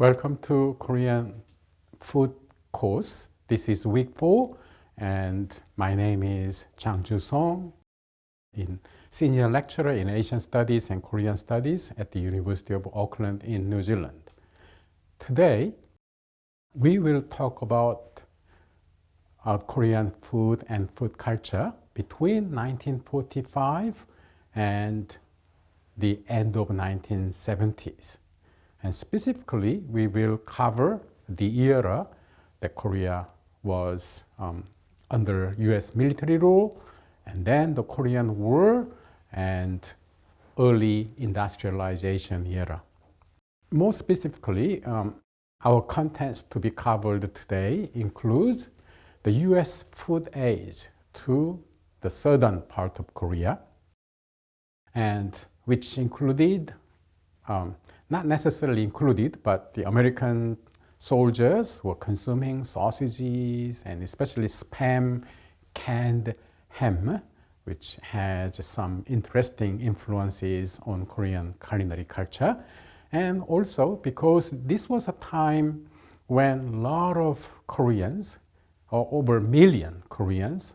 Welcome to Korean food course. This is week 4 and my name is Chang Ju-song, senior lecturer in Asian Studies and Korean Studies at the University of Auckland in New Zealand. Today we will talk about Korean food and food culture between 1945 and the end of 1970s. And specifically, we will cover the era that Korea was under US military rule, and then the Korean War and early industrialization era. More specifically, our contents to be covered today includes the US food aid to the southern part of Korea, and which included, not necessarily included, but the American soldiers were consuming sausages and especially Spam canned ham, which has some interesting influences on Korean culinary culture. And also because this was a time when a lot of Koreans, or over a million Koreans,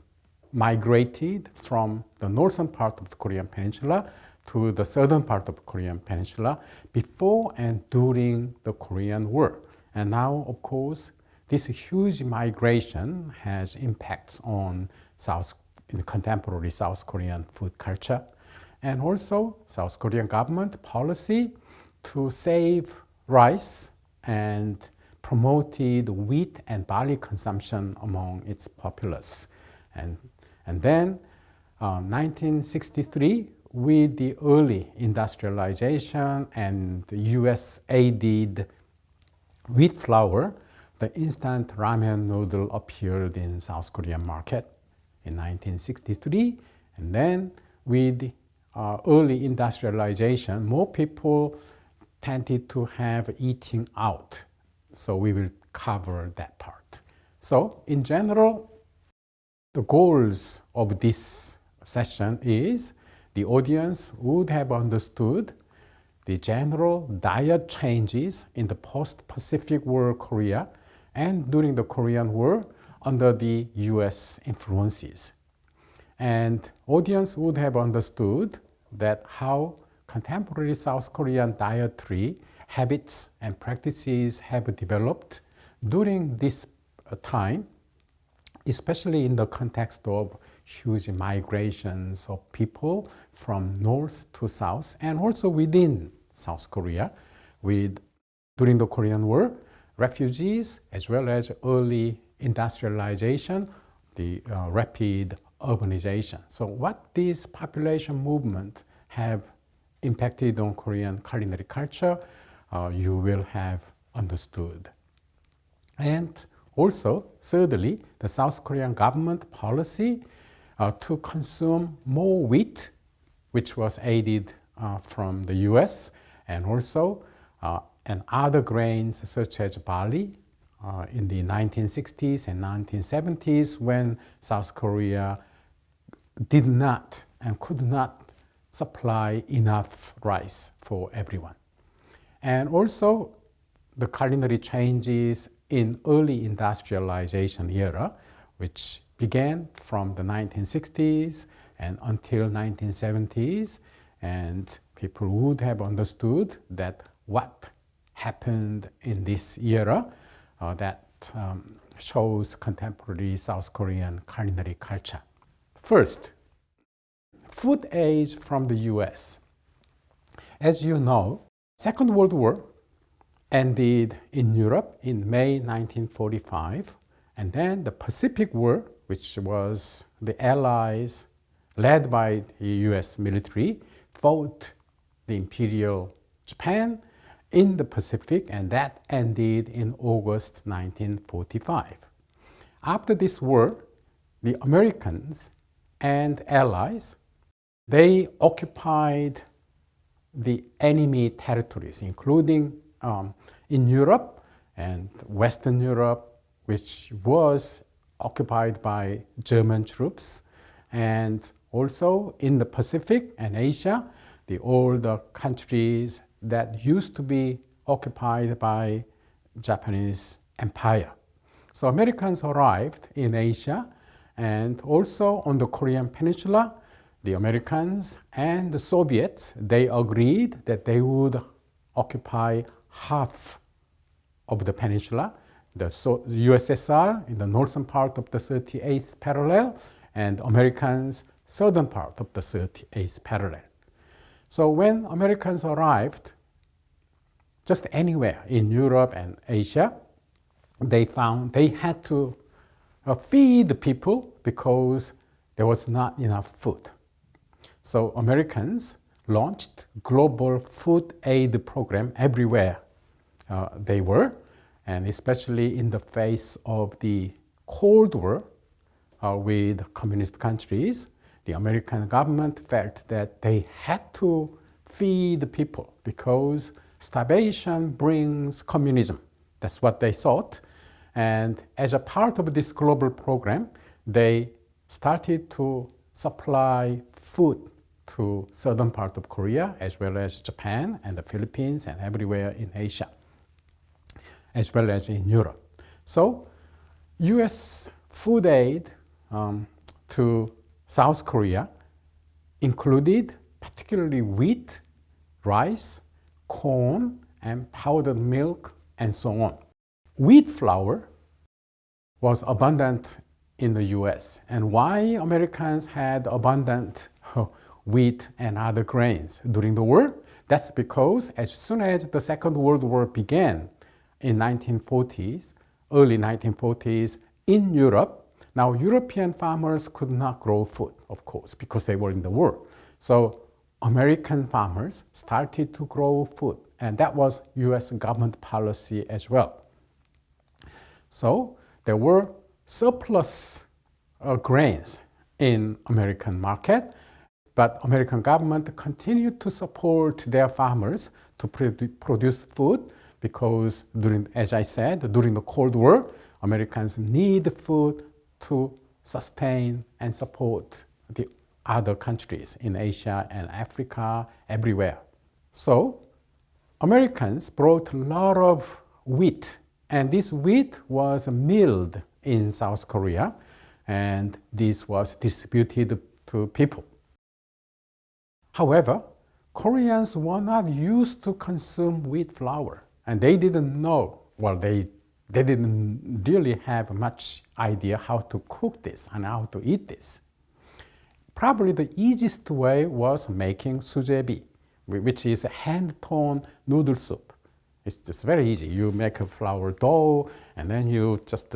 migrated from the northern part of the Korean peninsula to the southern part of the Korean peninsula before and during the Korean War. And now, of course, this huge migration has impacts on contemporary South Korean food culture, and also South Korean government policy to save rice and promoted wheat and barley consumption among its populace. And then 1963, with the early industrialization and the US aided wheat flour, the instant ramen noodle appeared in South Korean market in 1963. And then with early industrialization, more people tended to have eating out. So we will cover that part. So in general, the goals of this session is the audience would have understood the general diet changes in the post-Pacific War Korea and during the Korean War under the US influences. And audience would have understood that how contemporary South Korean dietary habits and practices have developed during this time, especially in the context of huge migrations of people from north to south, and also within South Korea, during the Korean War, refugees as well as early industrialization, the rapid urbanization. So what these population movements have impacted on Korean culinary culture, you will have understood. And also, thirdly, the South Korean government policy to consume more wheat, which was aided from the US, and also and other grains such as barley in the 1960s and 1970s, when South Korea did not and could not supply enough rice for everyone. And also the culinary changes in early industrialization era, which began from the 1960s and until 1970s, and people would have understood that what happened in this era that shows contemporary South Korean culinary culture. First, food aid from the US. As you know, Second World War ended in Europe in May 1945, and then the Pacific War, which was the Allies led by the US military, fought the Imperial Japan in the Pacific, and that ended in August 1945. After this war, the Americans and Allies, they occupied the enemy territories, including in Europe and Western Europe, which was occupied by German troops, and also in the Pacific and Asia, all the countries that used to be occupied by Japanese Empire. So Americans arrived in Asia and also on the Korean Peninsula. The Americans and the Soviets, they agreed that they would occupy half of the peninsula, the USSR in the northern part of the 38th parallel, and Americans southern part of the 38th parallel. So when Americans arrived, just anywhere in Europe and Asia, they found they had to feed the people because there was not enough food. So Americans launched global food aid program everywhere they were, and especially in the face of the Cold War with communist countries, the American government felt that they had to feed the people because starvation brings communism. That's what they thought. And as a part of this global program, they started to supply food to southern part of Korea, as well as Japan and the Philippines and everywhere in Asia, as well as in Europe. So US food aid to South Korea included particularly wheat, rice, corn, and powdered milk, and so on. Wheat flour was abundant in the US. And why Americans had abundant wheat and other grains during the war? That's because as soon as the Second World War began in 1940s, early 1940s in Europe, now European farmers could not grow food, of course, because they were in the war. So American farmers started to grow food, and that was US government policy as well. So there were surplus grains in American market, but American government continued to support their farmers to produce food because as I said, during the Cold War, Americans need food to sustain and support the other countries in Asia and Africa, everywhere. So Americans brought a lot of wheat, and this wheat was milled in South Korea, and this was distributed to people. However, Koreans were not used to consume wheat flour, and they didn't know, they didn't really have much idea how to cook this and how to eat this. Probably the easiest way was making sujebi, which is a hand-torn noodle soup. It's just very easy. You make a flour dough, and then you just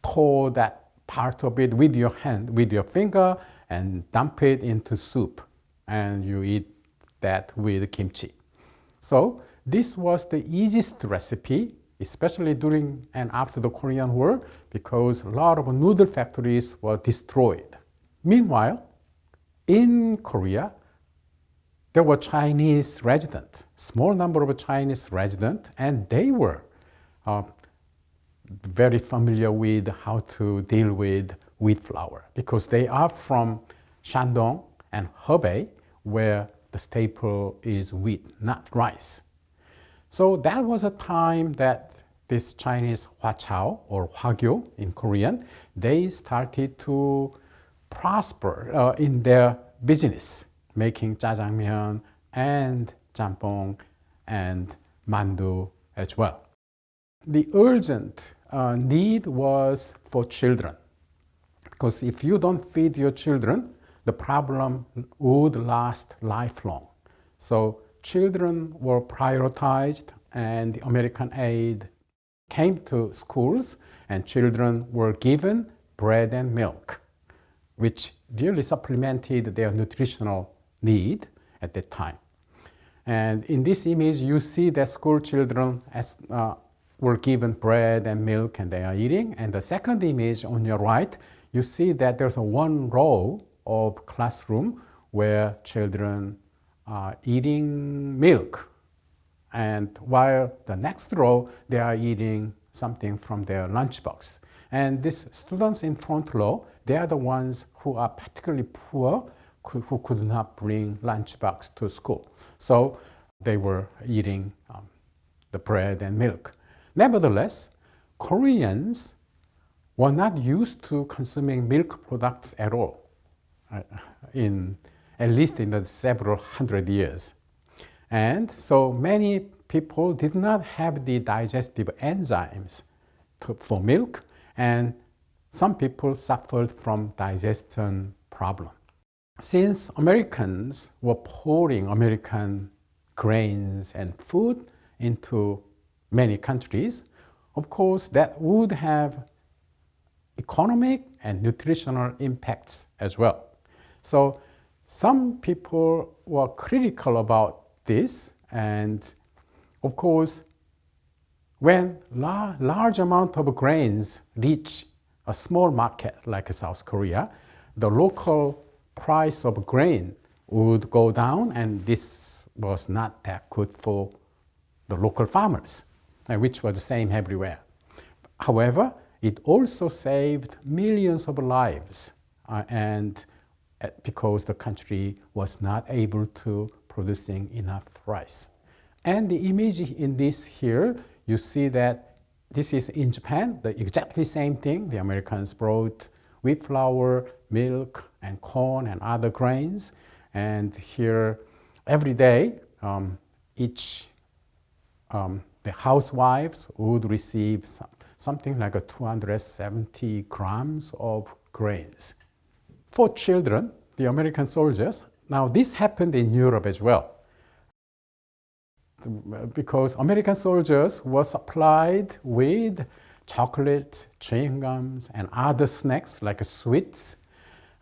tore that part of it with your hand, with your finger, and dump it into soup, and you eat that with kimchi. So this was the easiest recipe, especially during and after the Korean War, because a lot of noodle factories were destroyed. Meanwhile, in Korea, there were Chinese residents, small number of Chinese residents, and they were very familiar with how to deal with wheat flour because they are from Shandong and Hebei, where the staple is wheat, not rice. So that was a time that this Chinese Hwachao or Hwagyo in Korean, they started to prosper in their business, making jjajangmyeon and jampong and mandu as well. The urgent need was for children, because if you don't feed your children, the problem would last lifelong. So children were prioritized, and the American aid came to schools, and children were given bread and milk, which really supplemented their nutritional need at that time. And in this image, you see that school children were given bread and milk, and they are eating. And the second image on your right, you see that there's one row of classroom where children are eating milk. And while the next row, they are eating something from their lunchbox. And these students in front row, they are the ones who are particularly poor, who could not bring lunchbox to school. So they were eating the bread and milk. Nevertheless, Koreans were not used to consuming milk products at all, at least in the several hundred years. And so many people did not have the digestive enzymes for milk, and some people suffered from digestion problem. Since Americans were pouring American grains and food into many countries, of course, that would have economic and nutritional impacts as well. So some people were critical about this, and of course, when large amount of grains reach a small market like South Korea, the local price of grain would go down, and this was not that good for the local farmers, which was the same everywhere. However, it also saved millions of lives, and because the country was not able to producing enough rice. And the image in this here, you see that this is in Japan, the exactly same thing. The Americans brought wheat flour, milk, and corn and other grains. And here, every day, the housewives would receive something like 270 grams of grains. For children, the American soldiers, now this happened in Europe as well, because American soldiers were supplied with chocolate, chewing gums, and other snacks like sweets,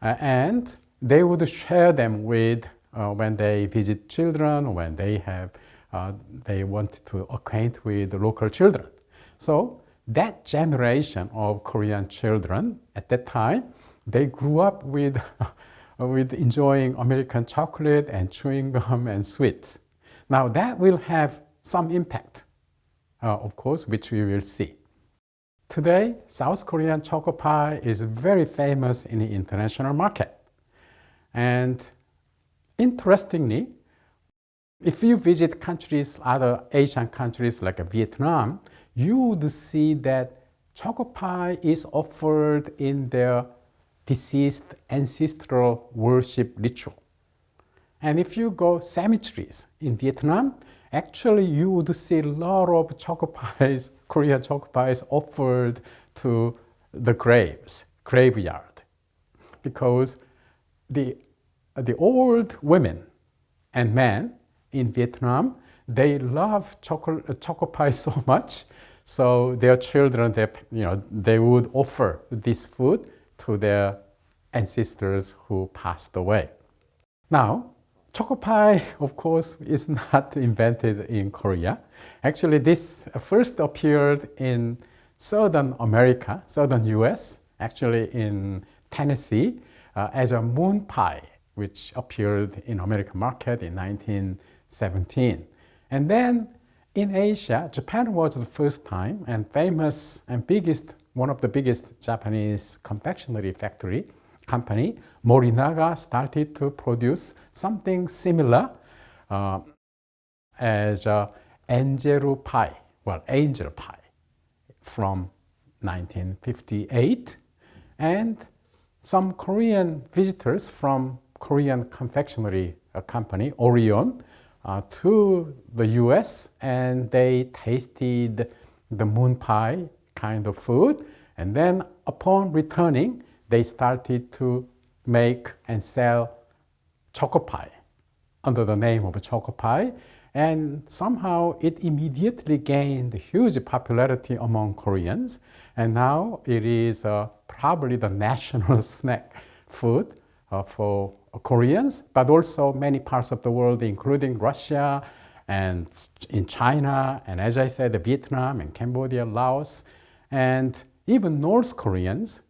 and they would share them with when they visit children, when they want to acquaint with the local children. So that generation of Korean children at that time, they grew up with enjoying American chocolate and chewing gum and sweets. Now that will have some impact, of course, which we will see. Today, South Korean choco pie is very famous in the international market. And interestingly, if you visit countries, other Asian countries like Vietnam, you would see that choco pie is offered in their deceased ancestral worship ritual. And if you go cemeteries in Vietnam, actually you would see a lot of choco pies, Korean choco pies offered to the graveyard. Because the old women and men in Vietnam, they love choco pie so much, so their children, they would offer this food to their ancestors who passed away. Now, choco pie, of course, is not invented in Korea. Actually, this first appeared in Southern America, Southern US, actually in Tennessee, as a moon pie, which appeared in American market in 1917. And then in Asia, Japan was the first time, and famous and one of the biggest Japanese confectionery company, Morinaga, started to produce something similar as angel pie, from 1958. And some Korean visitors from Korean confectionery company, Orion, to the US, and they tasted the moon pie kind of food. And then upon returning, they started to make and sell choco pie under the name of choco pie. And somehow it immediately gained huge popularity among Koreans. And now it is probably the national snack food for Koreans, but also many parts of the world, including Russia and in China, and as I said, Vietnam and Cambodia, Laos, and even North Koreans.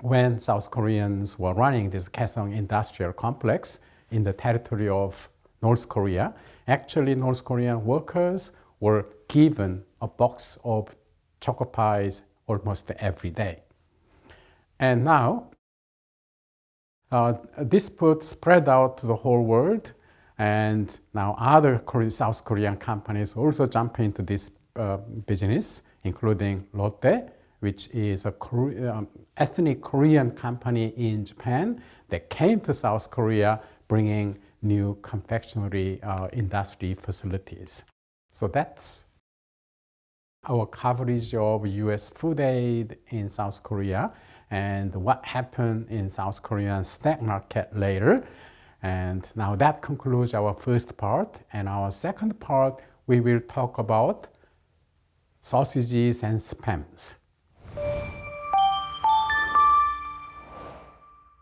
When South Koreans were running this Kaesong industrial complex in the territory of North Korea, actually North Korean workers were given a box of choco pies almost every day. And now, this food spread out to the whole world, And now other South Korean companies also jump into this business, including Lotte, which is a ethnic Korean company in Japan that came to South Korea bringing new confectionery industry facilities. So that's our coverage of US food aid in South Korea and what happened in South Korean snack market later. And now that concludes our first part. And our second part, we will talk about sausages and spams.